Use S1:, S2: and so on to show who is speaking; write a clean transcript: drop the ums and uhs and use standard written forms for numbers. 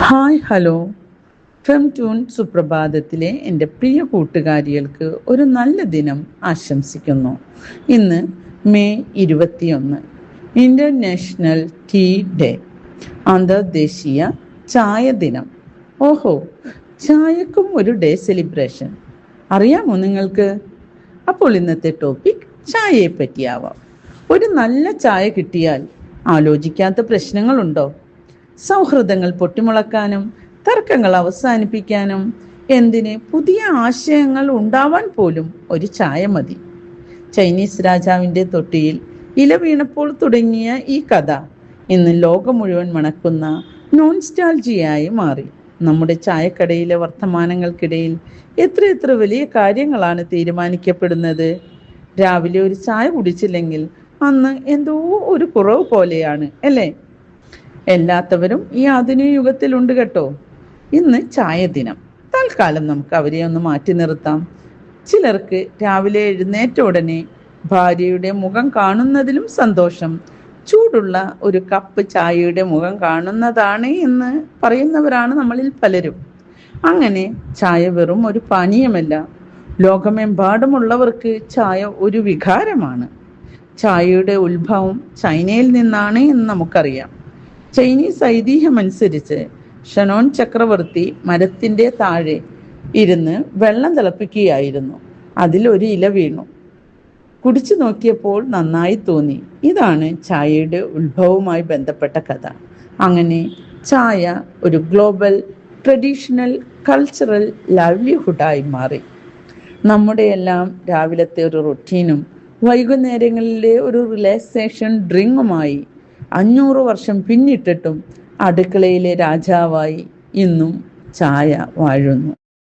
S1: Hi hello. ഫെം ട്യൂൺ സുപ്രഭാതത്തിലെ എൻ്റെ പ്രിയ കൂട്ടുകാരികൾക്ക് ഒരു നല്ല ദിനം ആശംസിക്കുന്നു. ഇന്ന് മെയ് 21, ഇൻ്റർനാഷണൽ ടീ ഡേ, അന്തർദേശീയ ചായ ദിനം. ഓഹോ, ചായക്കും ഒരു ഡേ സെലിബ്രേഷൻ അറിയാമോ നിങ്ങൾക്ക്? അപ്പോൾ ഇന്നത്തെ ടോപ്പിക് ചായയെ പറ്റിയാവാം. ഒരു നല്ല ചായ കിട്ടിയാൽ ആലോചിക്കാത്ത പ്രശ്നങ്ങളുണ്ടോ? സൗഹൃദങ്ങൾ പൊട്ടിമുളക്കാനും തർക്കങ്ങൾ അവസാനിപ്പിക്കാനും എന്തിന് പുതിയ ആശയങ്ങൾ ഉണ്ടാവാൻ പോലും ഒരു ചായ മതി. ചൈനീസ് രാജാവിൻ്റെ തൊട്ടിയിൽ ഇല വീണപ്പോൾ തുടങ്ങിയ ഈ കഥ ഇന്ന് ലോകം മുഴുവൻ മണക്കുന്ന നോൺസ്റ്റാൾജിയായി മാറി. നമ്മുടെ ചായക്കടയിലെ വർത്തമാനങ്ങൾക്കിടയിൽ എത്ര വലിയ കാര്യങ്ങളാണ് തീരുമാനിക്കപ്പെടുന്നത്. രാവിലെ ഒരു ചായ കുടിച്ചില്ലെങ്കിൽ അന്ന് എന്തോ ഒരു കുറവ് പോലെയാണ്, അല്ലേ? എല്ലാത്തവരും ഈ ആധുനിക യുഗത്തിലുണ്ട് കേട്ടോ. ഇന്ന് ചായ ദിനം. തൽക്കാലം നമുക്ക് അവരെ ഒന്ന് മാറ്റി നിർത്താം. ചിലർക്ക് രാവിലെ എഴുന്നേറ്റ ഉടനെ ഭാര്യയുടെ മുഖം കാണുന്നതിലും സന്തോഷം ചൂടുള്ള ഒരു കപ്പ് ചായയുടെ മുഖം കാണുന്നതാണ് എന്ന് പറയുന്നവരാണ് നമ്മളിൽ പലരും. അങ്ങനെ ചായ വെറും ഒരു പാനീയമല്ല. ലോകമെമ്പാടുമുള്ളവർക്ക് ചായ ഒരു വികാരമാണ്. ചായയുടെ ഉത്ഭവം ചൈനയിൽ നിന്നാണ് എന്ന് നമുക്കറിയാം. ചൈനീസ് ഐതിഹ്യമനുസരിച്ച് ഷനോൻ ചക്രവർത്തി മരത്തിന്റെ താഴെ ഇരുന്ന് വെള്ളം തിളപ്പിക്കുകയായിരുന്നു. അതിലൊരു ഇല വീണു. കുടിച്ചു നോക്കിയപ്പോൾ നന്നായി തോന്നി. ഇതാണ് ചായയുടെ ഉത്ഭവവുമായി ബന്ധപ്പെട്ട കഥ. അങ്ങനെ ചായ ഒരു ഗ്ലോബൽ ട്രഡീഷണൽ കൾച്ചറൽ ലൈവ്ലിഹുഡായി മാറി. നമ്മുടെ എല്ലാം രാവിലത്തെ ഒരു റൊട്ടീനും വൈകുന്നേരങ്ങളിലെ ഒരു റിലാക്സേഷൻ ഡ്രിങ്കുമായി 500 വർഷം പിന്നിട്ടിട്ടും അടുക്കളയിലെ രാജാവായി ഇന്നും ചായ വാഴുന്നു.